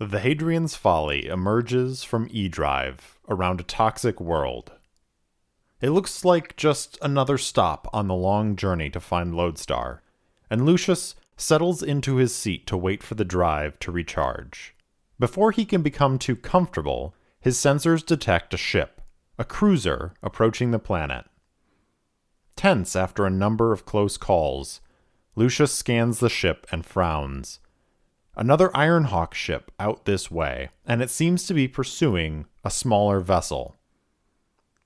The Hadrian's Folly emerges from E-Drive around a toxic world. It looks like just another stop on the long journey to find Lodestar, and Lucius settles into his seat to wait for the drive to recharge. Before he can become too comfortable, his sensors detect a ship, a cruiser, approaching the planet. Tense after a number of close calls, Lucius scans the ship and frowns. Another Ironhawk ship out this way, and it seems to be pursuing a smaller vessel.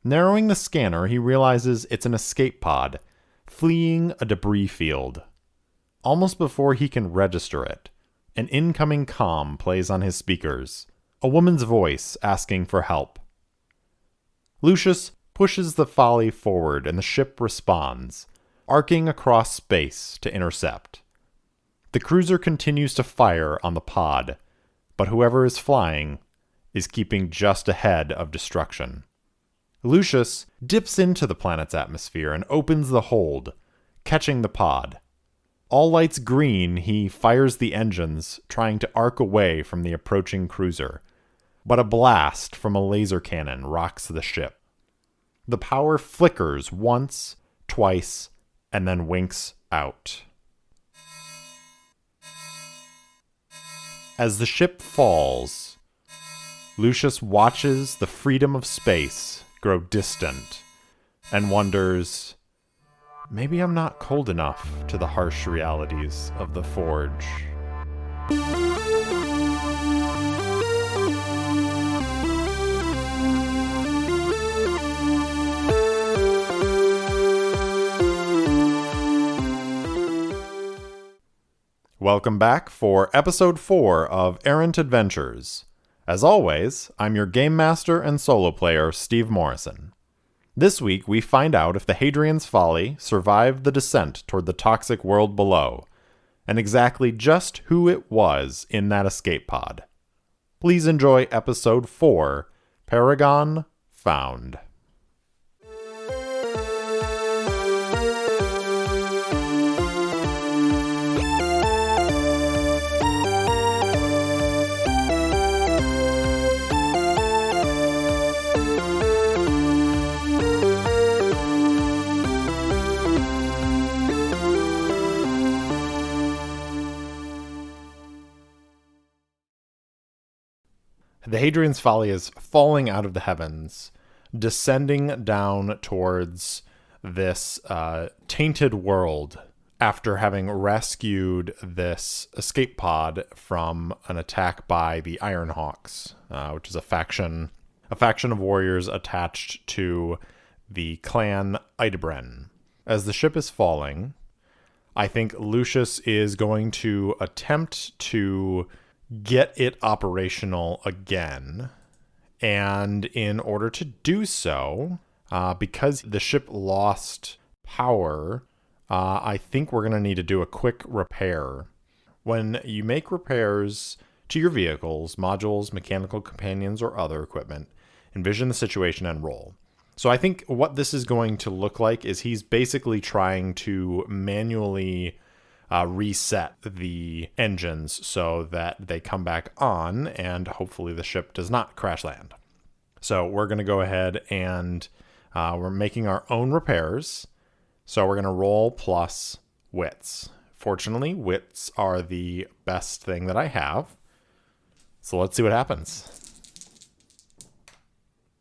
Narrowing the scanner, he realizes it's an escape pod, fleeing a debris field. Almost before he can register it, an incoming comm plays on his speakers, a woman's voice asking for help. Lucius pushes the Folly forward and the ship responds, arcing across space to intercept. The cruiser continues to fire on the pod, but whoever is flying is keeping just ahead of destruction. Lucius dips into the planet's atmosphere and opens the hold, catching the pod. All lights green, he fires the engines, trying to arc away from the approaching cruiser, but a blast from a laser cannon rocks the ship. The power flickers once, twice, and then winks out. As the ship falls, Lucius watches the freedom of space grow distant and wonders, maybe I'm not cold enough to the harsh realities of the Forge. Welcome back for episode 4 of Errant Adventures. As always, I'm your game master and solo player, Steve Morrison. This week, we find out if the Hadrian's Folly survived the descent toward the toxic world below, and exactly just who it was in that escape pod. Please enjoy episode 4, Paragon Found. The Hadrian's Folly is falling out of the heavens, descending down towards this tainted world after having rescued this escape pod from an attack by the Ironhawks, which is a faction of warriors attached to the clan Hadrian. As the ship is falling, I think Lucius is going to attempt to get it operational again. And in order to do so, because the ship lost power, I think we're going to need to do a quick repair. When you make repairs to your vehicles, modules, mechanical companions, or other equipment, envision the situation and roll. So I think what this is going to look like is he's basically trying to manually reset the engines so that they come back on and hopefully the ship does not crash land. So we're going to go ahead and we're making our own repairs. So we're going to roll plus wits. Fortunately, wits are the best thing that I have. So let's see what happens.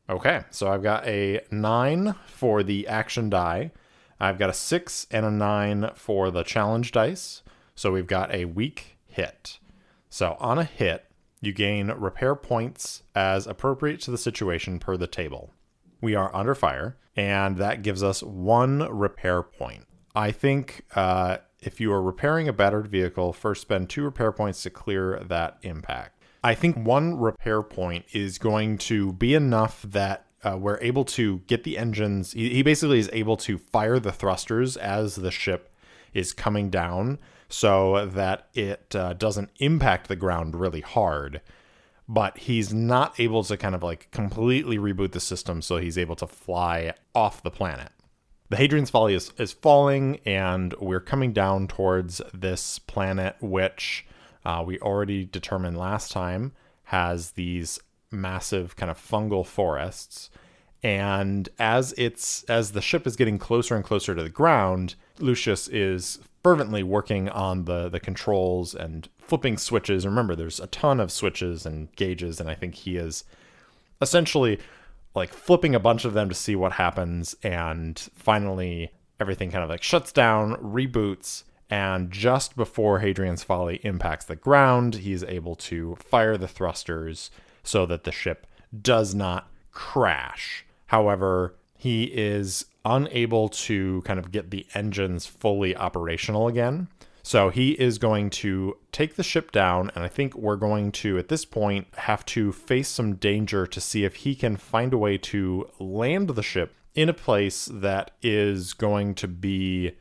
Okay, so I've got a 9 for the action die. I've got a 6 and a 9 for the challenge dice. So we've got a weak hit. So on a hit, you gain repair points as appropriate to the situation per the table. We are under fire, and that gives us 1 repair point. I think if you are repairing a battered vehicle, first spend 2 repair points to clear that impact. I think 1 repair point is going to be enough that we're able to get the engines. He basically is able to fire the thrusters as the ship is coming down so that it doesn't impact the ground really hard. But he's not able to kind of like completely reboot the system so he's able to fly off the planet. The Hadrian's Folly is falling, and we're coming down towards this planet, which we already determined last time, has these massive kind of fungal forests. And as the ship is getting closer and closer to the ground, Lucius is fervently working on the controls and flipping switches. Remember, there's a ton of switches and gauges, and I think he is essentially like flipping a bunch of them to see what happens. And finally, everything kind of like shuts down, reboots, and just before Hadrian's Folly impacts the ground, he's able to fire the thrusters so that the ship does not crash. However, he is unable to kind of get the engines fully operational again. So he is going to take the ship down, and I think we're going to, at this point, have to face some danger to see if he can find a way to land the ship in a place that is going to be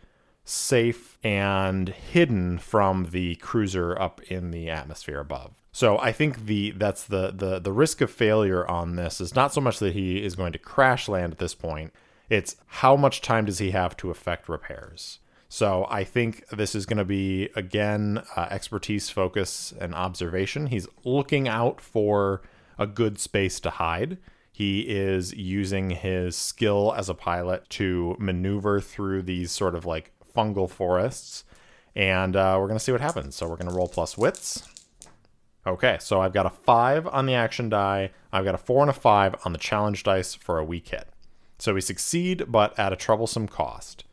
safe and hidden from the cruiser up in the atmosphere above. So I think that's the risk of failure on this is not so much that he is going to crash land at this point. It's how much time does he have to effect repairs. So I think this is going to be, again, expertise, focus, and observation. He's looking out for a good space to hide. He is using his skill as a pilot to maneuver through these sort of like fungal forests. And we're going to see what happens. So we're going to roll plus wits. Okay, so I've got a 5 on the action die. I've got a 4 and a 5 on the challenge dice for a weak hit. So we succeed, but at a troublesome cost.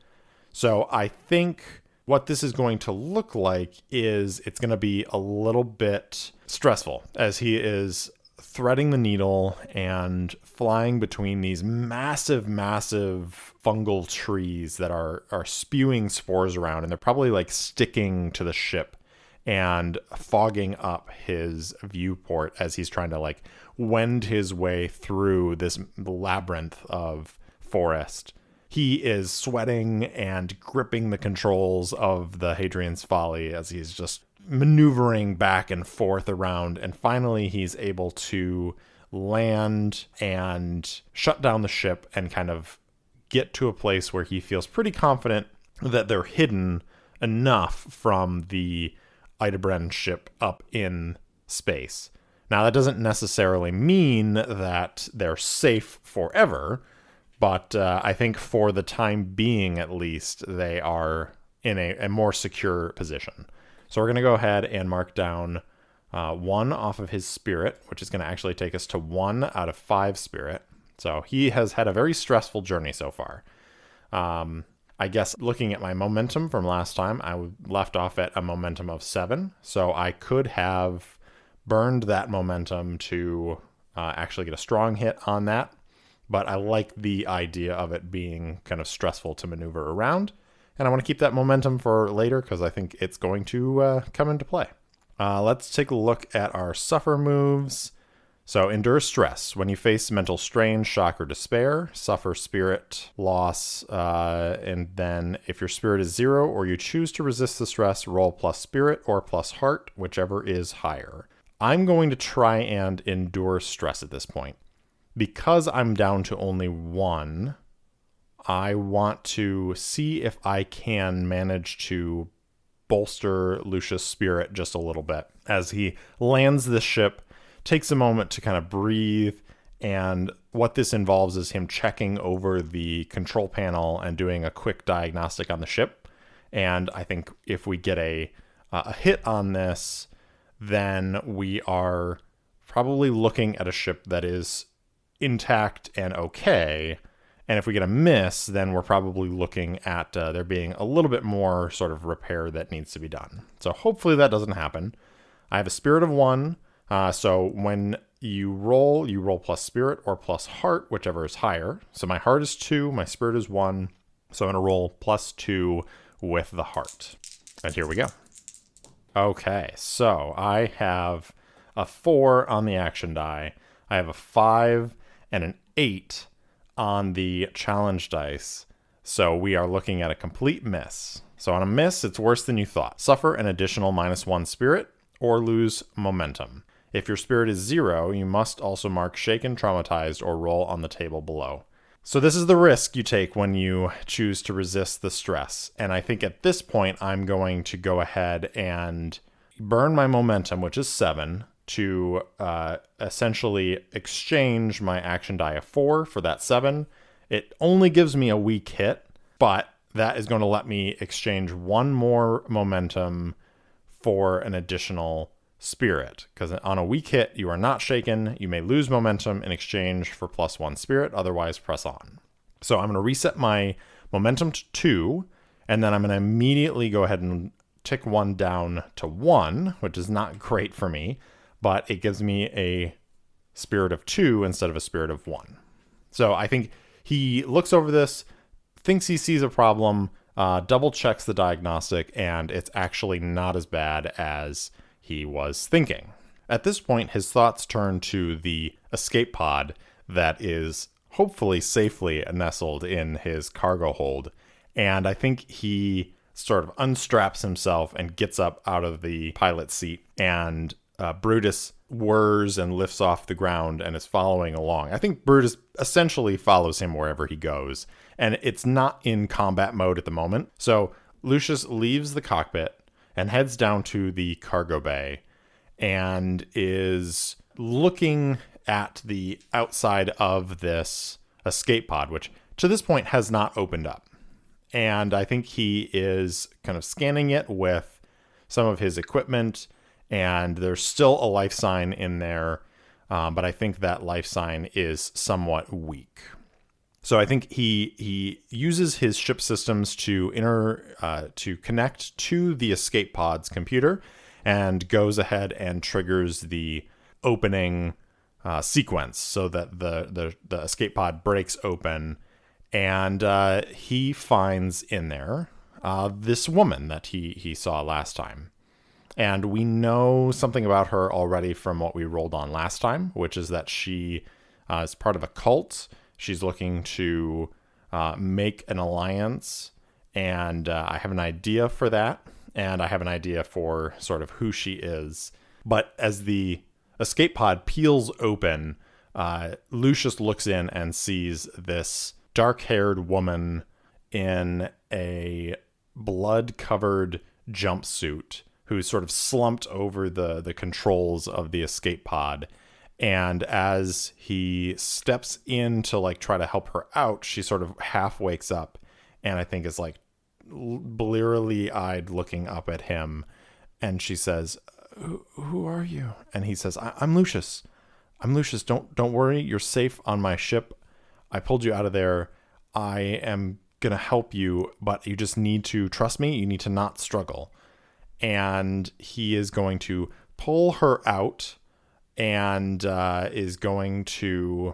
So I think what this is going to look like is it's going to be a little bit stressful as he is threading the needle and flying between these massive, massive fungal trees that are spewing spores around, and they're probably like sticking to the ship and fogging up his viewport as he's trying to like wend his way through this labyrinth of forest. He is sweating and gripping the controls of the Hadrian's Folly as he's just maneuvering back and forth around. And finally, he's able to land and shut down the ship and kind of get to a place where he feels pretty confident that they're hidden enough from the Idebren ship up in space. Now, that doesn't necessarily mean that they're safe forever, but I think for the time being, at least, they are in a more secure position. So we're going to go ahead and mark down 1 off of his spirit, which is going to actually take us to 1 out of 5 spirit. So he has had a very stressful journey so far. I guess looking at my momentum from last time, I left off at a momentum of 7. So I could have burned that momentum to actually get a strong hit on that. But I like the idea of it being kind of stressful to maneuver around. And I want to keep that momentum for later because I think it's going to come into play. Let's take a look at our suffer moves. So endure stress. When you face mental strain, shock, or despair, suffer spirit loss. And then if your spirit is 0 or you choose to resist the stress, roll plus spirit or plus heart, whichever is higher. I'm going to try and endure stress at this point. Because I'm down to only 1, I want to see if I can manage to bolster Lucius' spirit just a little bit. As he lands the ship, takes a moment to kind of breathe, and what this involves is him checking over the control panel and doing a quick diagnostic on the ship. And I think if we get a hit on this, then we are probably looking at a ship that is intact and okay. And if we get a miss, then we're probably looking at there being a little bit more sort of repair that needs to be done. So hopefully that doesn't happen. I have a spirit of 1. So when you roll plus spirit or plus heart, whichever is higher. So my heart is 2, my spirit is 1. So I'm going to roll plus 2 with the heart. And here we go. Okay, so I have a 4 on the action die. I have a 5 and an 8 on the challenge dice. So we are looking at a complete miss. So on a miss, it's worse than you thought. Suffer an additional -1 spirit or lose momentum. If your spirit is 0, you must also mark shaken, traumatized, or roll on the table below. So this is the risk you take when you choose to resist the stress. And I think at this point, I'm going to go ahead and burn my momentum, which is 7, to essentially exchange my action die of 4 for that 7. It only gives me a weak hit, but that is going to let me exchange 1 more momentum for an additional spirit. Because on a weak hit, you are not shaken. You may lose momentum in exchange for +1 spirit. Otherwise, press on. So I'm going to reset my momentum to 2, and then I'm going to immediately go ahead and tick 1 down to 1, which is not great for me, but it gives me a spirit of 2 instead of a spirit of 1. So I think he looks over this, thinks he sees a problem, double checks the diagnostic, and it's actually not as bad as he was thinking. At this point, his thoughts turn to the escape pod that is hopefully safely nestled in his cargo hold, and I think he sort of unstraps himself and gets up out of the pilot seat, and Brutus whirs and lifts off the ground and is following along. I think Brutus essentially follows him wherever he goes, and it's not in combat mode at the moment. So Lucius leaves the cockpit and heads down to the cargo bay and is looking at the outside of this escape pod, which to this point has not opened up. And I think he is kind of scanning it with some of his equipment, and there's still a life sign in there, but I think that life sign is somewhat weak. So I think he uses his ship systems to connect to the escape pod's computer, and goes ahead and triggers the opening sequence so that the escape pod breaks open, and he finds in there this woman that he saw last time. And we know something about her already from what we rolled on last time, which is that she is part of a cult. She's looking to make an alliance, and I have an idea for that, and I have an idea for sort of who she is. But as the escape pod peels open, Lucius looks in and sees this dark-haired woman in a blood-covered jumpsuit who's sort of slumped over the controls of the escape pod. And as he steps in to like try to help her out, she sort of half wakes up and I think is like blearily eyed looking up at him. And she says, who are you? And he says, I'm Lucius. I'm Lucius. Don't worry. You're safe on my ship. I pulled you out of there. I am going to help you, but you just need to trust me. You need to not struggle. And he is going to pull her out and is going to,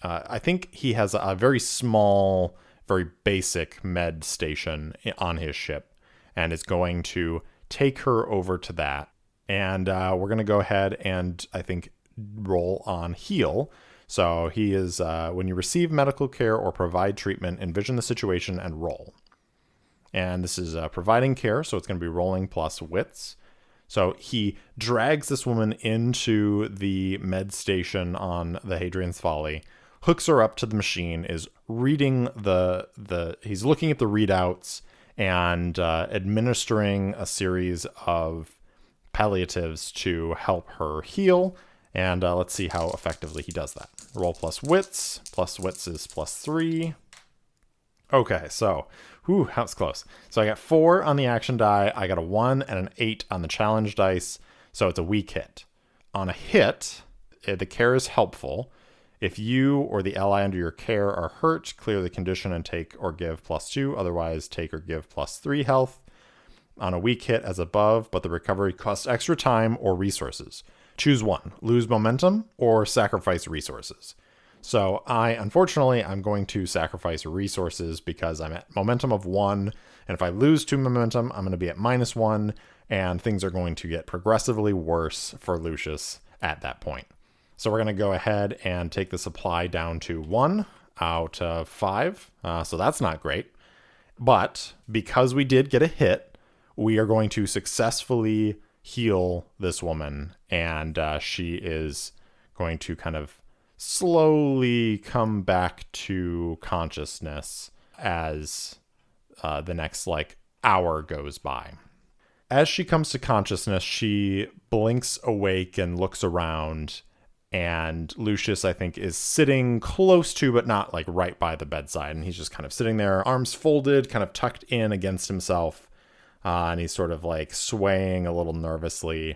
I think he has a very small, very basic med station on his ship, and is going to take her over to that. And we're going to go ahead and I think roll on heal. So he is, when you receive medical care or provide treatment, envision the situation and roll. And this is providing care, so it's going to be rolling plus wits. So he drags this woman into the med station on the Hadrian's Folly, hooks her up to the machine, is reading he's looking at the readouts and administering a series of palliatives to help her heal. And let's see how effectively he does that. Roll plus wits. Plus wits is +3. Okay, so, that was close. So I got 4 on the action die. I got a 1 and an 8 on the challenge dice. So it's a weak hit. On a hit, the care is helpful. If you or the ally under your care are hurt, clear the condition and take or give +2. Otherwise, take or give +3 health. On a weak hit as above, but the recovery costs extra time or resources. Choose one. Lose momentum or sacrifice resources. So unfortunately, I'm going to sacrifice resources because I'm at momentum of 1. And if I lose 2 momentum, I'm going to be at -1. And things are going to get progressively worse for Lucius at that point. So we're going to go ahead and take the supply down to 1 out of 5. So that's not great. But because we did get a hit, we are going to successfully heal this woman. And she is going to kind of slowly come back to consciousness as the next hour goes by. As she comes to consciousness, she blinks awake and looks around, and Lucius, I think, is sitting close to, but not like right by the bedside. And he's just kind of sitting there, arms folded, kind of tucked in against himself. And he's sort of like swaying a little nervously,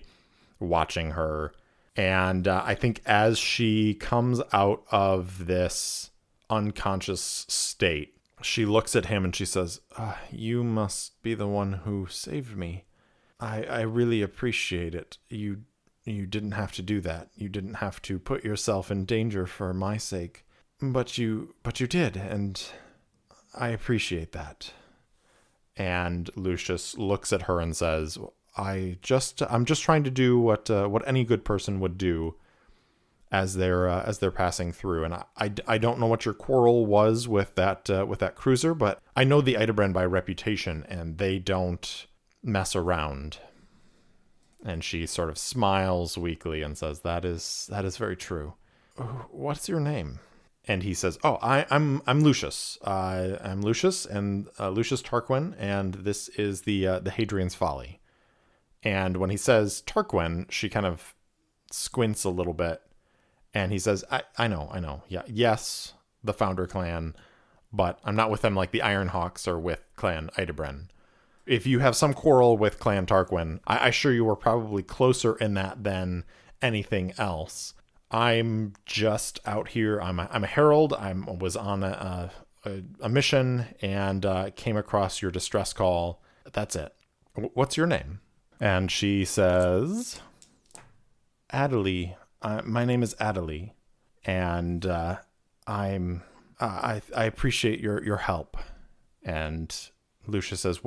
watching her. And I think as she comes out of this unconscious state, she looks at him and she says, "You must be the one who saved me. I really appreciate it. You didn't have to do that. You didn't have to put yourself in danger for my sake. But you did, and I appreciate that." And Lucius looks at her and says, I'm just trying to do what any good person would do as they're passing through. And I don't know what your quarrel was with that cruiser, but I know the Itebrand by reputation, and they don't mess around. And she sort of smiles weakly and says, that is very true. What's your name? And he says, I'm Lucius. I'm Lucius, and Lucius Tarquin, and this is the Hadrian's Folly. And when he says Tarquin, she kind of squints a little bit, and he says, I know. Yeah, yes, the Founder clan, but I'm not with them like the Ironhawks or with Clan Itebrand. If you have some quarrel with Clan Tarquin, I assure you we're probably closer in that than anything else. I'm just out here. I'm a herald. I was on a mission and came across your distress call. That's it. What's your name? And she says, Adelie. My name is Adelie, and I appreciate your help. And Lucius says,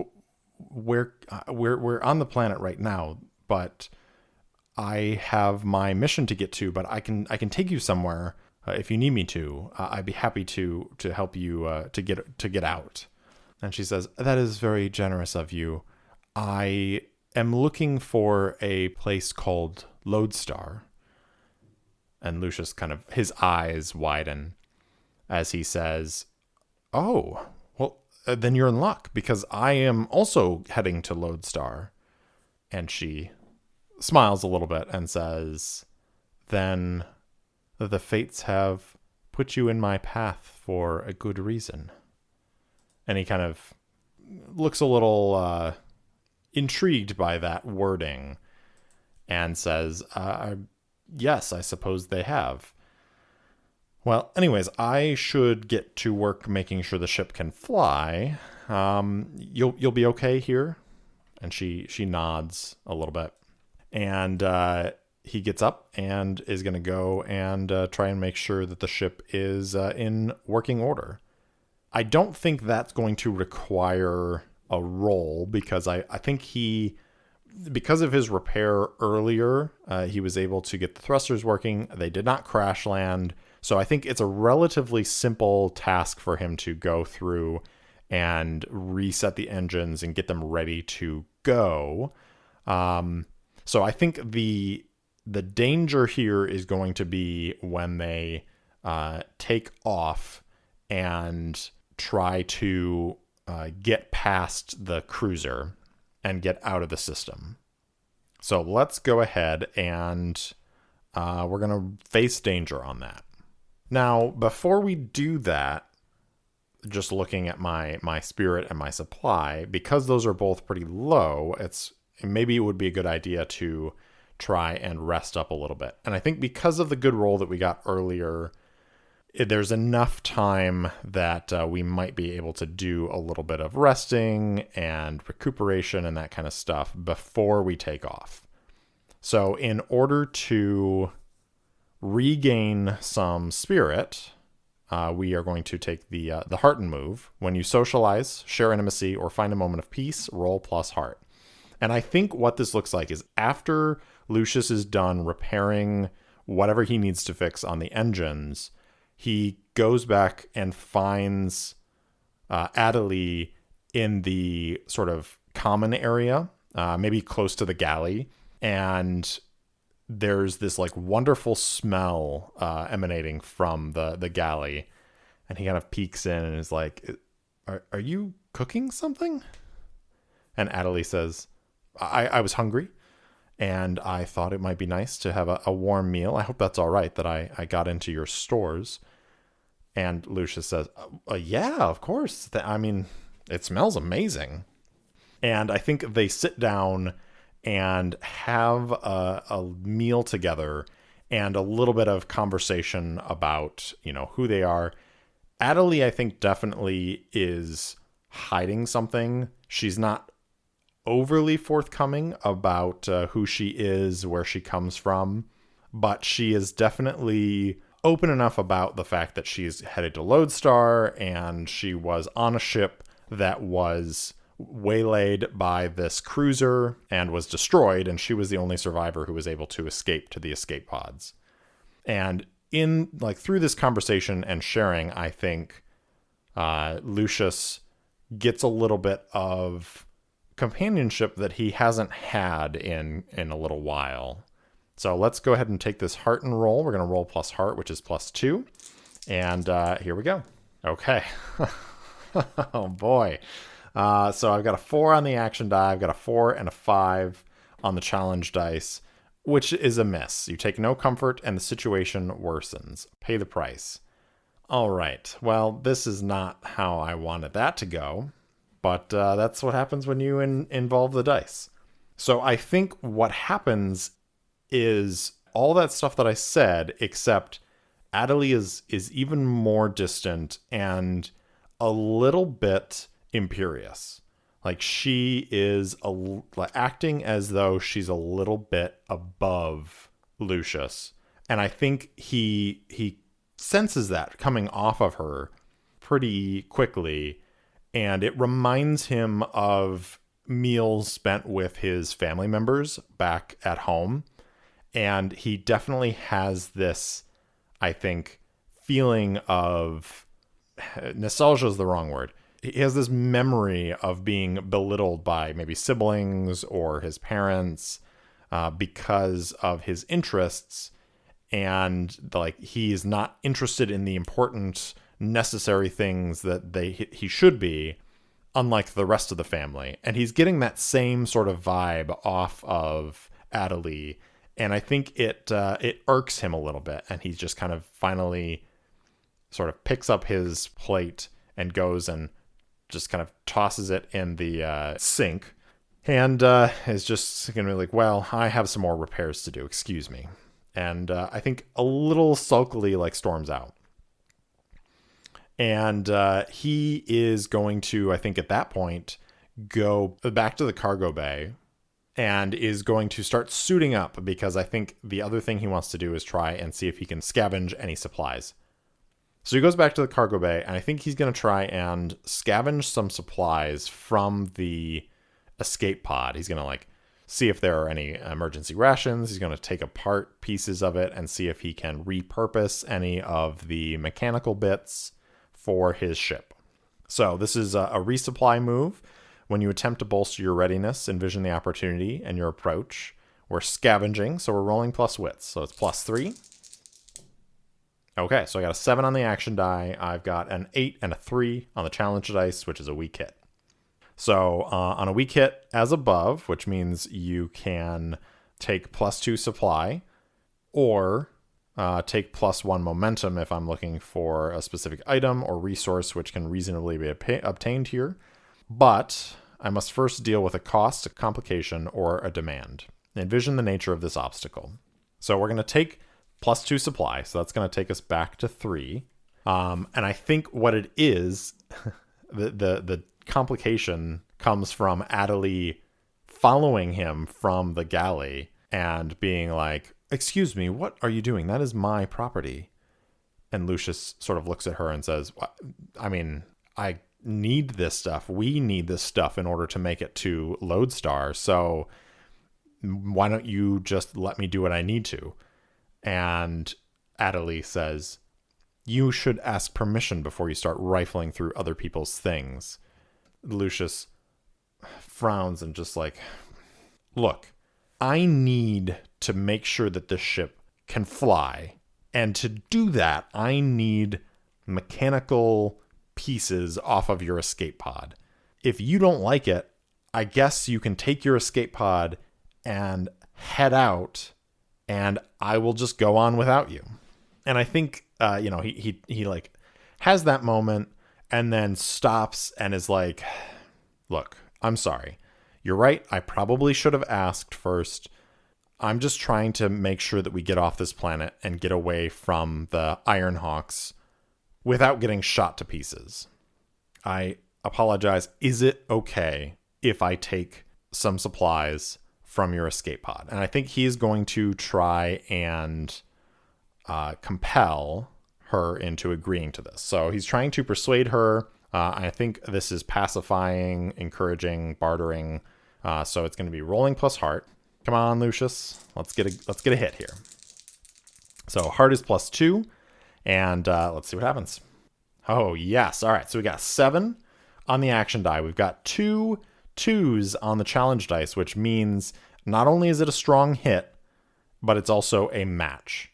we're on the planet right now, but I have my mission to get to, but I can take you somewhere if you need me to. I'd be happy to help you to get out. And she says, that is very generous of you. I am looking for a place called Lodestar. And Lucius his eyes widen as he says, oh, well, then you're in luck, because I am also heading to Lodestar. And she smiles a little bit and says, then the fates have put you in my path for a good reason. And he kind of looks a little intrigued by that wording and says, yes, I suppose they have. Well, anyways, I should get to work making sure the ship can fly. You'll be okay here? And she nods a little bit. And he gets up and is going to go and try and make sure that the ship is in working order. I don't think that's going to require a roll, because I think because of his repair earlier, he was able to get the thrusters working. They did not crash land. So I think it's a relatively simple task for him to go through and reset the engines and get them ready to go. So I think the danger here is going to be when they take off and try to get past the cruiser and get out of the system. So let's go ahead and we're going to face danger on that. Now, before we do that, just looking at my spirit and my supply, because those are both pretty low, maybe it would be a good idea to try and rest up a little bit. And I think because of the good roll that we got earlier, there's enough time that we might be able to do a little bit of resting and recuperation and that kind of stuff before we take off. So in order to regain some spirit, we are going to take the Hearten move. When you socialize, share intimacy, or find a moment of peace, roll plus heart. And I think what this looks like is after Lucius is done repairing whatever he needs to fix on the engines, he goes back and finds Adelie in the sort of common area, maybe close to the galley, and there's this like wonderful smell emanating from the galley, and he kind of peeks in and is like, are you cooking something? And Adelie says, I was hungry, and I thought it might be nice to have a warm meal. I hope that's all right that I got into your stores. And Lucius says, yeah, of course. I mean, it smells amazing. And I think they sit down and have a meal together and a little bit of conversation about, who they are. Adelie, I think, definitely is hiding something. She's not overly forthcoming about who she is, where she comes from, but she is definitely open enough about the fact that she's headed to Lodestar and she was on a ship that was waylaid by this cruiser and was destroyed, and she was the only survivor who was able to escape to the escape pods. And through this conversation and sharing, I think Lucius gets a little bit of companionship that he hasn't had in a little while. So let's go ahead and take this heart and roll. We're going to roll plus heart, which is +2. And here we go. Okay. Oh, boy. So I've got a 4 on the action die. I've got a 4 and a 5 on the challenge dice, which is a miss. You take no comfort and the situation worsens. Pay the price. All right. Well, this is not how I wanted that to go, but that's what happens when you involve the dice. So I think what happens is all that stuff that I said, except Adelie is even more distant and a little bit imperious. Like, she is acting as though she's a little bit above Lucius. And I think he senses that coming off of her pretty quickly. And it reminds him of meals spent with his family members back at home. And he definitely has this, I think, feeling of nostalgia is the wrong word. He has this memory of being belittled by maybe siblings or his parents because of his interests. And he is not interested in the important, necessary things that he should be, unlike the rest of the family. And he's getting that same sort of vibe off of Adelie. And I think it irks him a little bit. And he just kind of finally sort of picks up his plate and goes and just kind of tosses it in the sink. And is just going to be like, well, I have some more repairs to do. Excuse me. And I think a little sulkily storms out. And he is going to, I think at that point, go back to the cargo bay and is going to start suiting up, because I think the other thing he wants to do is try and see if he can scavenge any supplies. So he goes back to the cargo bay, and I think he's going to try and scavenge some supplies from the escape pod. He's going to see if there are any emergency rations. He's going to take apart pieces of it and see if he can repurpose any of the mechanical bits for his ship. So this is a resupply move. When you attempt to bolster your readiness, envision the opportunity and your approach. We're scavenging, so we're rolling plus wits. So it's +3. Okay, so I got a 7 on the action die. I've got an 8 and a 3 on the challenge dice, which is a weak hit. So on a weak hit, as above, which means you can take +2 supply, or take +1 momentum if I'm looking for a specific item or resource which can reasonably be obtained here. But I must first deal with a cost, a complication, or a demand. Envision the nature of this obstacle. So we're going to take +2 supply, so that's going to take us back to 3. And I think what it is, the complication comes from Adelie following him from the galley and being like, "Excuse me, what are you doing? That is my property." And Lucius sort of looks at her and says, "I mean, I need this stuff. We need this stuff in order to make it to Lodestar. So why don't you just let me do what I need to?" And Adelie says, "You should ask permission before you start rifling through other people's things." Lucius frowns and just "Look, I need to make sure that this ship can fly. And to do that, I need mechanical pieces off of your escape pod. If you don't like it, I guess you can take your escape pod and head out, and I will just go on without you. And I think, he like has that moment and then stops and is like, look, I'm sorry. You're right. I probably should have asked first. I'm just trying to make sure that we get off this planet and get away from the Ironhawks without getting shot to pieces. I apologize. Is it okay if I take some supplies from your escape pod? And I think he's going to try and compel her into agreeing to this. So he's trying to persuade her. I think this is pacifying, encouraging, bartering. So it's going to be rolling plus heart. Come on, Lucius. Let's get a hit here. So heart is +2, and let's see what happens. Oh yes, all right. So we got 7 on the action die. We've got 2 2s on the challenge dice, which means not only is it a strong hit, but it's also a match.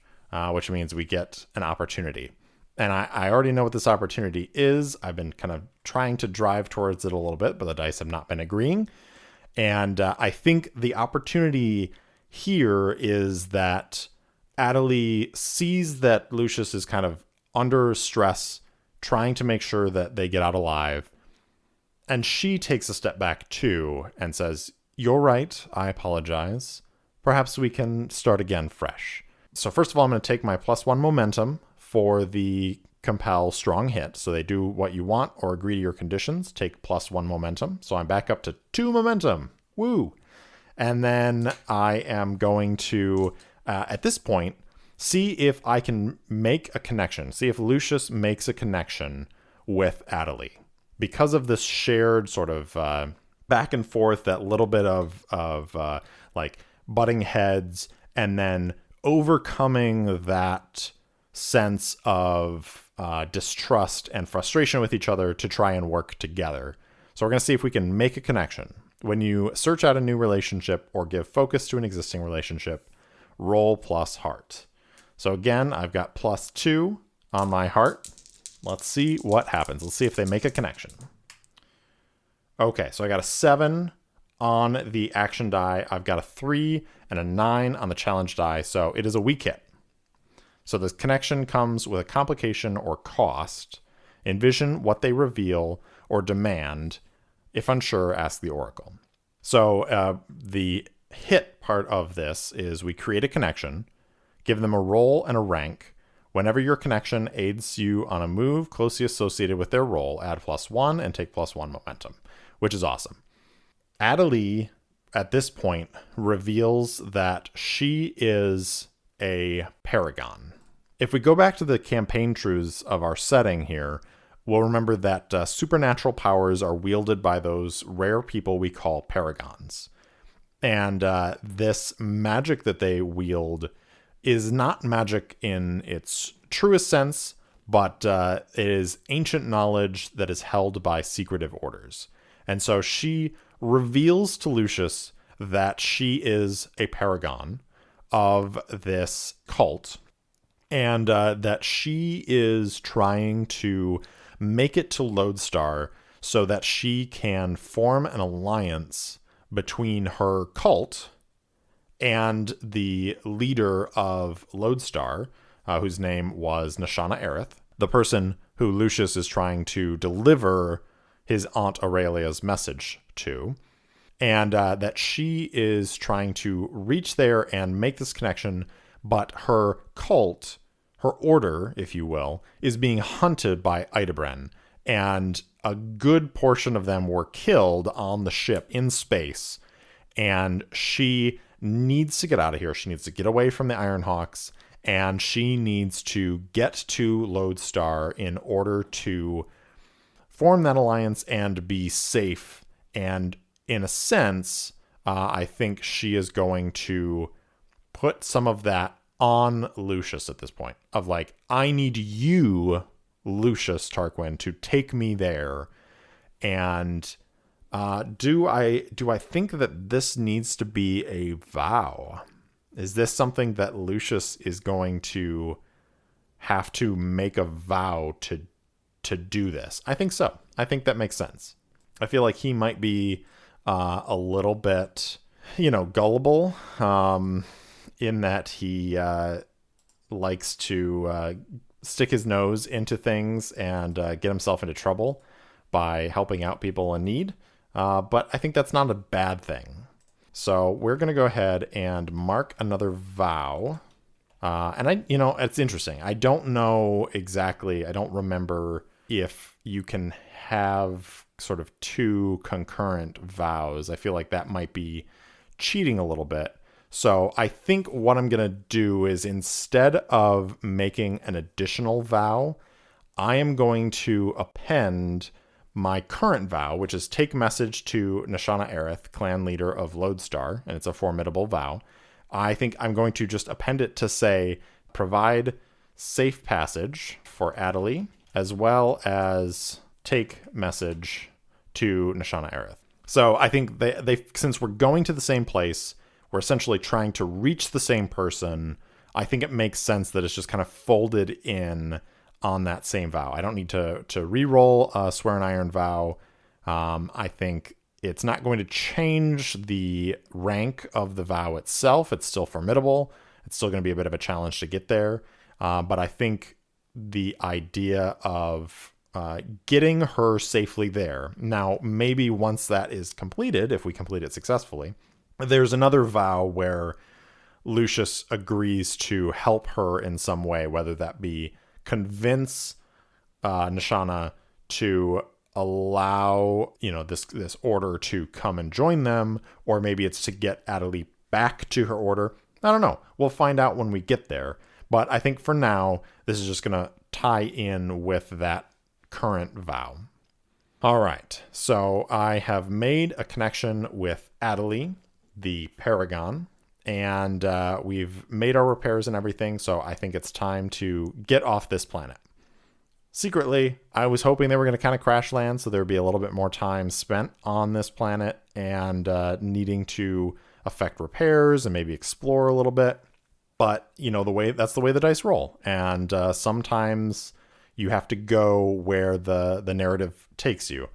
Which means we get an opportunity. And I already know what this opportunity is. I've been kind of trying to drive towards it a little bit, but the dice have not been agreeing. And I think the opportunity here is that Adelie sees that Lucius is kind of under stress, trying to make sure that they get out alive. And she takes a step back too and says, "You're right. I apologize. Perhaps we can start again fresh." So first of all, I'm going to take my +1 momentum for the compel strong hit. So they do what you want or agree to your conditions. Take +1 momentum. So I'm back up to 2 momentum. Woo! And then I am going to, at this point, see if I can make a connection. See if Lucius makes a connection with Adelie. Because of this shared sort of back and forth, that little bit of like butting heads, and then overcoming that sense of distrust and frustration with each other to try and work together. So we're going to see if we can make a connection. When you search out a new relationship or give focus to an existing relationship, roll plus heart. So again, I've got +2 on my heart. Let's see what happens. Let's see if they make a connection. Okay, so I got a 7 on the action die. I've got a 3 and a 9 on the challenge die, so it is a weak hit. So this connection comes with a complication or cost. Envision what they reveal or demand. If unsure, ask the oracle. So the hit part of this is we create a connection, give them a role and a rank. Whenever your connection aids you on a move closely associated with their role, add +1 and take +1 momentum, which is awesome. Adelie, at this point, reveals that she is a paragon. If we go back to the campaign truths of our setting here, we'll remember that supernatural powers are wielded by those rare people we call paragons. And this magic that they wield is not magic in its truest sense, but it is ancient knowledge that is held by secretive orders. And so she reveals to Lucius that she is a paragon of this cult, and that she is trying to make it to Lodestar so that she can form an alliance between her cult and the leader of Lodestar, whose name was Nashana Aerith, the person who Lucius is trying to deliver his Aunt Aurelia's message to, and that she is trying to reach there and make this connection, but her cult, her order, if you will, is being hunted by Idebren, and a good portion of them were killed on the ship in space, and she needs to get out of here. She needs to get away from the Ironhawks, and she needs to get to Lodestar in order to form that alliance and be safe. And in a sense, I think she is going to put some of that on Lucius at this point, of like, I need you, Lucius Tarquin, to take me there. And do I think that this needs to be a vow? Is this something that Lucius is going to have to make a vow to do this? I think so. I think that makes sense. I feel like he might be a little bit, gullible, in that he likes to stick his nose into things and get himself into trouble by helping out people in need. But I think that's not a bad thing. So we're going to go ahead and mark another vow. And it's interesting. I don't know exactly. I don't remember if you can have sort of two concurrent vows. I feel like that might be cheating a little bit. So I think what I'm going to do is, instead of making an additional vow, I am going to append my current vow, which is take message to Nashana Aerith, clan leader of Lodestar, and it's a formidable vow. I think I'm going to just append it to say, provide safe passage for Adelie, as well as take message to Nashana Aerith. So I think they since we're going to the same place, we're essentially trying to reach the same person. I think it makes sense that it's just kind of folded in on that same vow. I don't need to re-roll a Swear an Iron vow. I think it's not going to change the rank of the vow itself. It's still formidable. It's still going to be a bit of a challenge to get there. But I think the idea of getting her safely there. Now, maybe once that is completed, if we complete it successfully, there's another vow where Lucius agrees to help her in some way, whether that be convince Nashana to allow, this order to come and join them, or maybe it's to get Adelie back to her order. I don't know. We'll find out when we get there. But I think for now, this is just going to tie in with that current vow. All right. So I have made a connection with Adelie, the Paragon, and we've made our repairs and everything. So I think it's time to get off this planet. Secretly, I was hoping they were going to kind of crash land, so there would be a little bit more time spent on this planet and needing to affect repairs and maybe explore a little bit. But, that's the way the dice roll. And sometimes you have to go where the narrative takes you.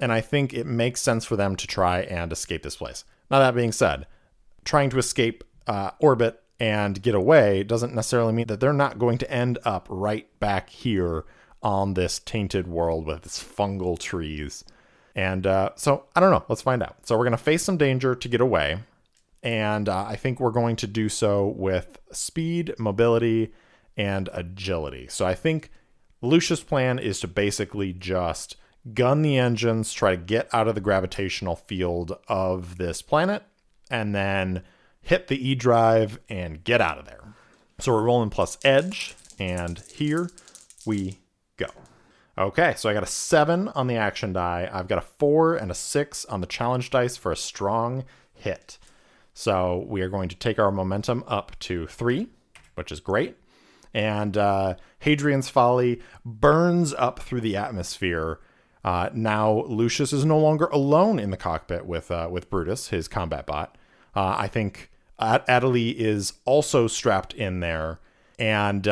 And I think it makes sense for them to try and escape this place. Now, that being said, trying to escape orbit and get away doesn't necessarily mean that they're not going to end up right back here on this tainted world with its fungal trees. And so, I don't know. Let's find out. So we're going to face some danger to get away. And I think we're going to do so with speed, mobility, and agility. So I think Lucius' plan is to basically just gun the engines, try to get out of the gravitational field of this planet, and then hit the E drive and get out of there. So we're rolling plus edge, and here we go. Okay, so I got a 7 on the action die. I've got a 4 and a 6 on the challenge dice for a strong hit. So we are going to take our momentum up to 3, which is great. And Hadrian's Folly burns up through the atmosphere. Now Lucius is no longer alone in the cockpit with Brutus, his combat bot. I think Adelie is also strapped in there, and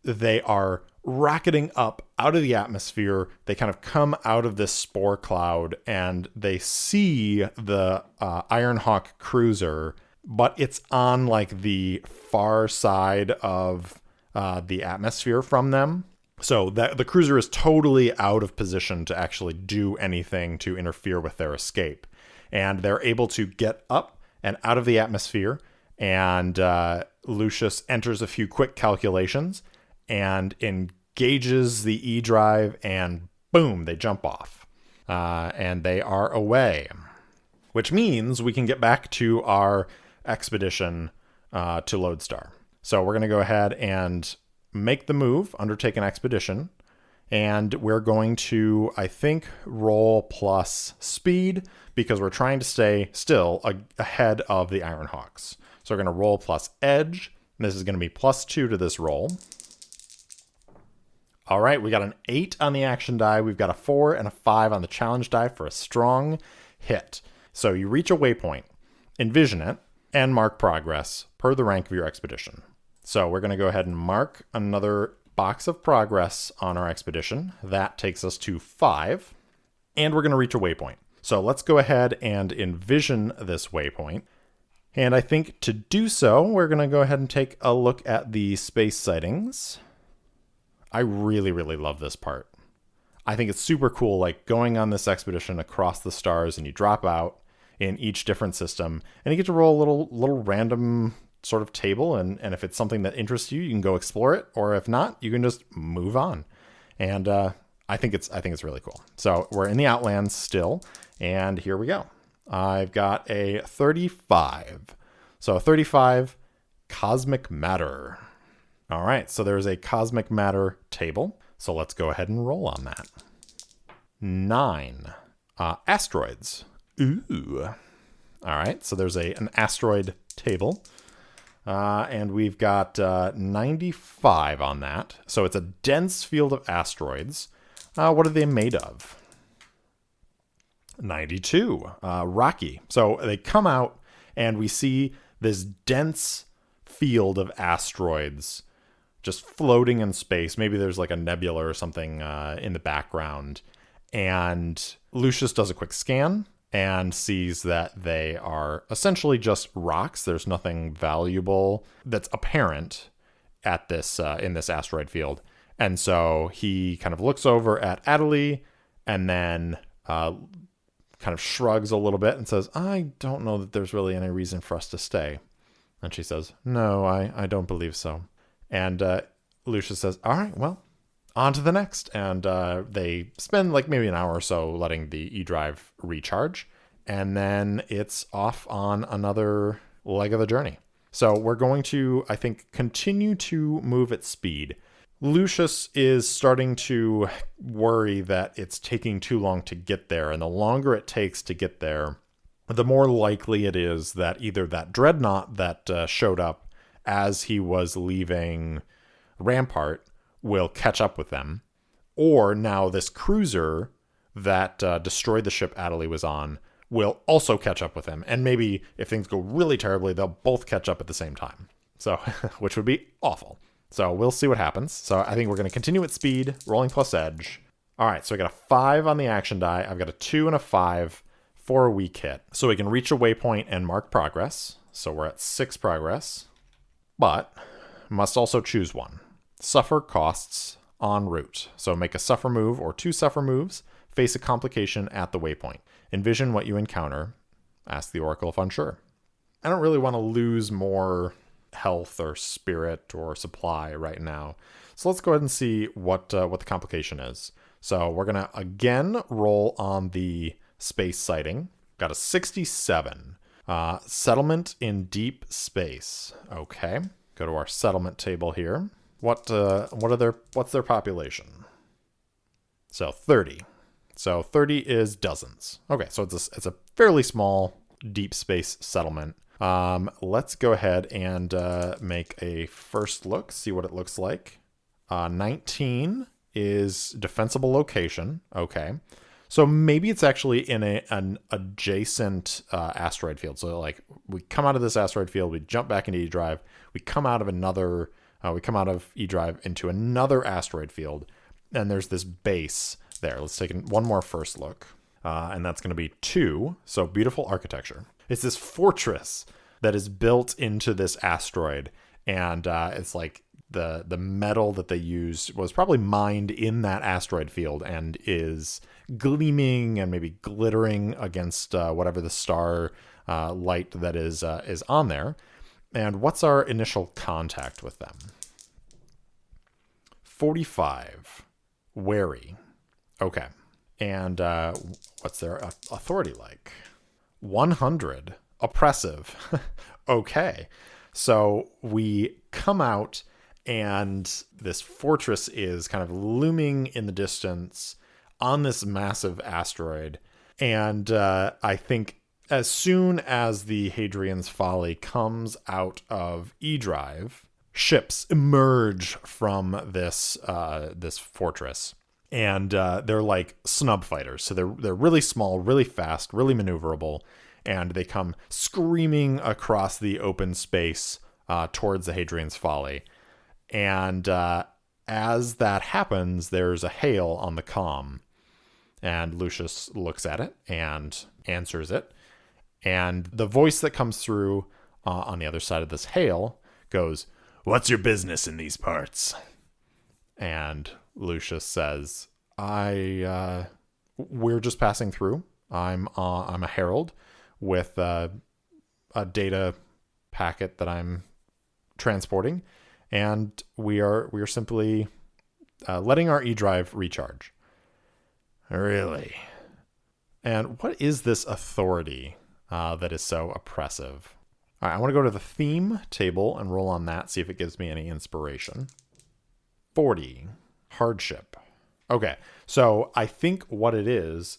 they are rocketing up out of the atmosphere. They kind of come out of this spore cloud, and they see the Ironhawk cruiser, but it's on like the far side of the atmosphere from them. So that the cruiser is totally out of position to actually do anything to interfere with their escape. And they're able to get up and out of the atmosphere. And Lucius enters a few quick calculations and engages the E drive, and boom, they jump off. And they are away. Which means we can get back to our expedition to Lodestar. So we're going to go ahead and make the move, undertake an expedition, and we're going to, I think, roll plus speed because we're trying to stay still ahead of the Ironhawks. So we're going to roll plus edge. And this is going to be plus 2 to this roll. All right, we got an 8 on the action die. We've got a 4 and a 5 on the challenge die for a strong hit. So you reach a waypoint, envision it, and mark progress per the rank of your expedition. So we're going to go ahead and mark another box of progress on our expedition. That takes us to 5. And we're going to reach a waypoint. So let's go ahead and envision this waypoint. And I think to do so, we're going to go ahead and take a look at the space sightings. I really, really love this part. I think it's super cool, like going on this expedition across the stars, and you drop out in each different system, and you get to roll a little random sort of table, and if it's something that interests you, you can go explore it, or if not, you can just move on. And I think it's really cool. So we're in the Outlands still, and here we go. I've got a 35. So 35, cosmic matter. All right, so there's a cosmic matter table. So let's go ahead and roll on that. 9, asteroids. Ooh. All right, so there's an asteroid table. And we've got 95 on that. So it's a dense field of asteroids. What are they made of? 92, rocky. So they come out and we see this dense field of asteroids just floating in space. Maybe there's like a nebula or something in the background. And Lucius does a quick scan and sees that they are essentially just rocks. There's nothing valuable that's apparent at this in this asteroid field. And so he kind of looks over at Adelie and then kind of shrugs a little bit and says, I don't know that there's really any reason for us to stay. And she says, no, I don't believe so. And Lucius says, all right, well, on to the next. And they spend like maybe an hour or so letting the E-Drive recharge. And then it's off on another leg of the journey. So we're going to, I think, continue to move at speed. Lucius is starting to worry that it's taking too long to get there. And the longer it takes to get there, the more likely it is that either that dreadnought that showed up as he was leaving Rampart will catch up with them, or now this cruiser that destroyed the ship Adelie was on will also catch up with him. And maybe if things go really terribly, they'll both catch up at the same time. So, which would be awful. So we'll see what happens. So I think we're going to continue at speed, rolling plus edge. All right, so I got a 5 on the action die. I've got a 2 and a 5 for a weak hit. So we can reach a waypoint and mark progress. So we're at 6 progress, but must also choose one. Suffer costs en route. So make a suffer move or 2 suffer moves. Face a complication at the waypoint. Envision what you encounter. Ask the Oracle if unsure. I don't really want to lose more health or spirit or supply right now. So let's go ahead and see what the complication is. So we're going to again roll on the space sighting. Got a 67. Settlement in deep space. Okay. Go to our settlement table here. What's their population? So 30. So 30 is dozens. Okay, so it's a fairly small deep space settlement. Let's go ahead and make a first look, see what it looks like. 19 is defensible location. Okay. So maybe it's actually in an adjacent asteroid field. So like we come out of this asteroid field, we jump back into E-Drive, we come out of E-Drive into another asteroid field, and there's this base there. Let's take one more first look. And that's going to be 2. So beautiful architecture. It's this fortress that is built into this asteroid. And it's like the metal that they used was probably mined in that asteroid field and is gleaming and maybe glittering against whatever the star light that is on there. And what's our initial contact with them? 45. Wary. Okay. And what's their authority like? 100. Oppressive. Okay. So we come out and this fortress is kind of looming in the distance on this massive asteroid. And I think as soon as the Hadrian's Folly comes out of E-Drive, ships emerge from this fortress. And they're like snub fighters. So they're really small, really fast, really maneuverable. And they come screaming across the open space towards the Hadrian's Folly. And as that happens, there's a hail on the comm. And Lucius looks at it and answers it. And the voice that comes through on the other side of this hail goes, "What's your business in these parts?" And Lucius says, we're just passing through. I'm a herald with a data packet that I'm transporting, and we are simply letting our E-drive recharge. Really? And what is this authority that is so oppressive? All right, I want to go to the theme table and roll on that, see if it gives me any inspiration. 40. Hardship. Okay, so I think what it is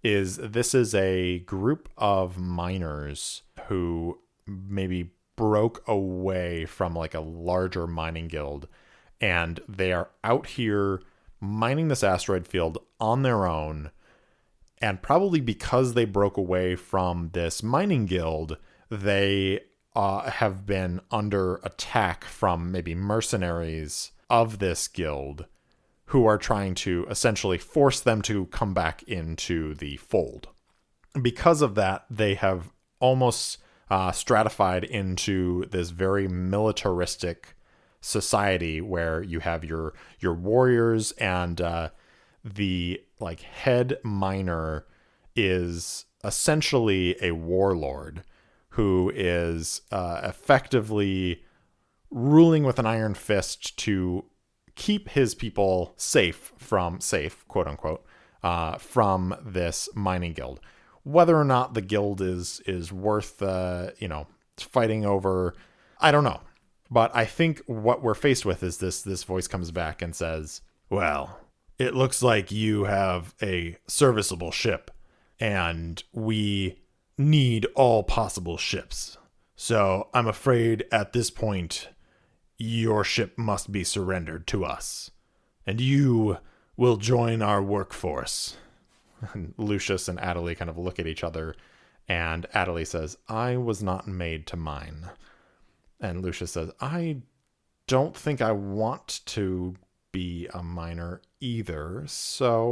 this is a group of miners who maybe broke away from like a larger mining guild, and they are out here mining this asteroid field on their own. And probably because they broke away from this mining guild, they have been under attack from maybe mercenaries of this guild who are trying to essentially force them to come back into the fold. Because of that, they have almost stratified into this very militaristic society where you have your warriors, and the like head miner is essentially a warlord who is effectively ruling with an iron fist to keep his people safe, quote unquote, from this mining guild. Whether or not the guild is worth fighting over, I don't know. But I think what we're faced with is this voice comes back and says, "Well, it looks like you have a serviceable ship, and we need all possible ships. So I'm afraid at this point, your ship must be surrendered to us, and you will join our workforce." And Lucius and Adelie kind of look at each other, and Adelie says, "I was not made to mine." And Lucius says, "I don't think I want to be a miner either, so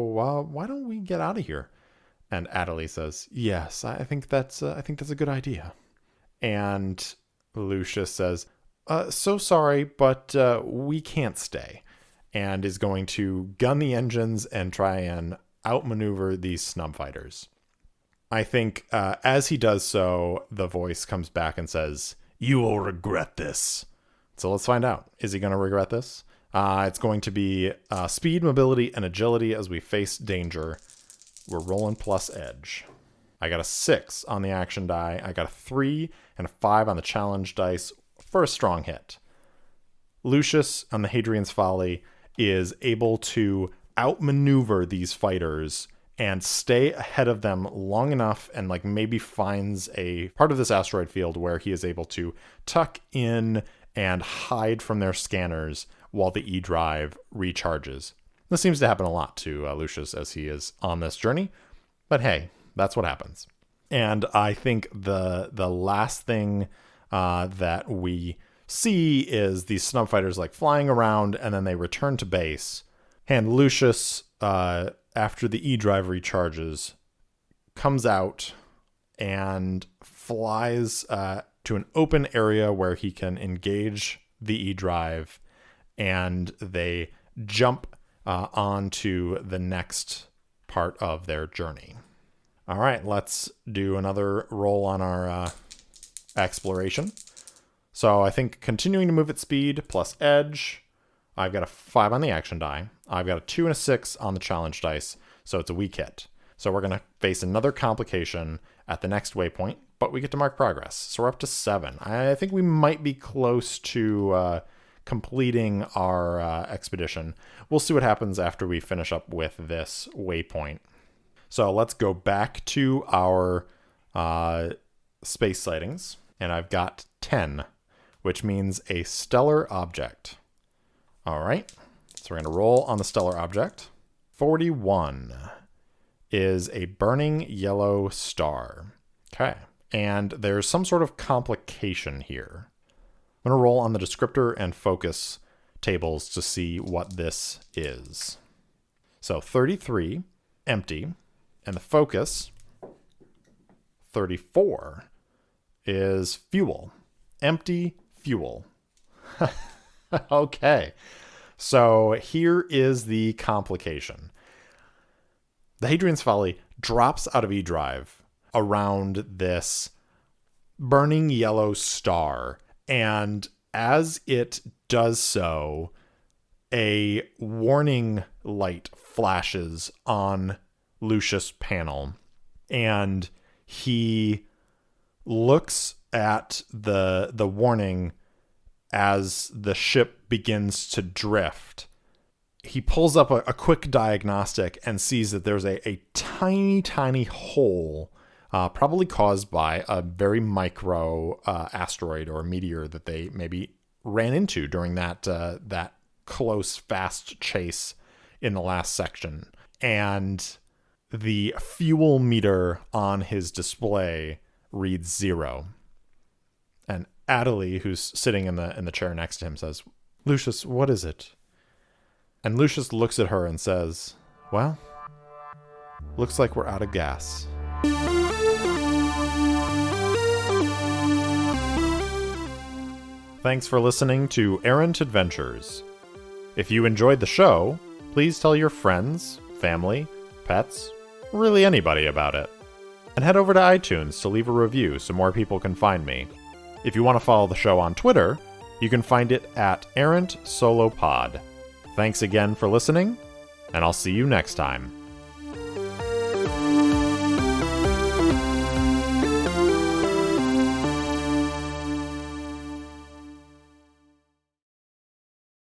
why don't we get out of here?" And Adelie says, "Yes, I think that's a good idea." And Lucius says, "So sorry, but we can't stay," and is going to gun the engines and try and outmaneuver these snub fighters. I think as he does so, the voice comes back and says, "You will regret this." So let's find out. Is he going to regret this? It's going to be speed, mobility, and agility as we face danger. We're rolling plus edge. I got a 6 on the action die. I got a 3 and a 5 on the challenge dice for a strong hit. Lucius on the Hadrian's Folly is able to outmaneuver these fighters and stay ahead of them long enough, and like maybe finds a part of this asteroid field where he is able to tuck in and hide from their scanners while the E-drive recharges. This seems to happen a lot to Lucius as he is on this journey, but hey, that's what happens. And I think the last thing that we see is these snub fighters like flying around, and then they return to base. And Lucius, after the E-drive recharges, comes out and flies to an open area where he can engage the E-drive, and they jump onto the next part of their journey. All right, let's do another roll on our exploration. So I think continuing to move at speed plus edge, I've got a 5 on the action die. I've got a 2 and a 6 on the challenge dice, so it's a weak hit. So we're going to face another complication at the next waypoint, but we get to mark progress. So we're up to 7. I think we might be close to completing our expedition. We'll see what happens after we finish up with this waypoint. So let's go back to our space sightings, and I've got 10, which means a stellar object. All right, so we're going to roll on the stellar object. 41 is a burning yellow star. Okay, and there's some sort of complication here. I'm going to roll on the descriptor and focus tables to see what this is. So 33 empty. And the focus, 34, is fuel. Empty fuel. Okay. So here is the complication. The Hadrian's Folly drops out of E-Drive around this burning yellow star. And as it does so, a warning light flashes on Lucius' panel. And he looks at the warning as the ship begins to drift. He pulls up a quick diagnostic and sees that there's a tiny, tiny hole, probably caused by a very micro asteroid or meteor that they maybe ran into during that close, fast chase in the last section. And the fuel meter on his display reads 0. And Adelie, who's sitting in the chair next to him, says, "Lucius, what is it?" And Lucius looks at her and says, "Well, looks like we're out of gas." Thanks for listening to Errant Adventures. If you enjoyed the show, please tell your friends, family, pets, really anybody about it. And head over to iTunes to leave a review so more people can find me. If you want to follow the show on Twitter, you can find it at Errant Solo Pod. Thanks again for listening, and I'll see you next time.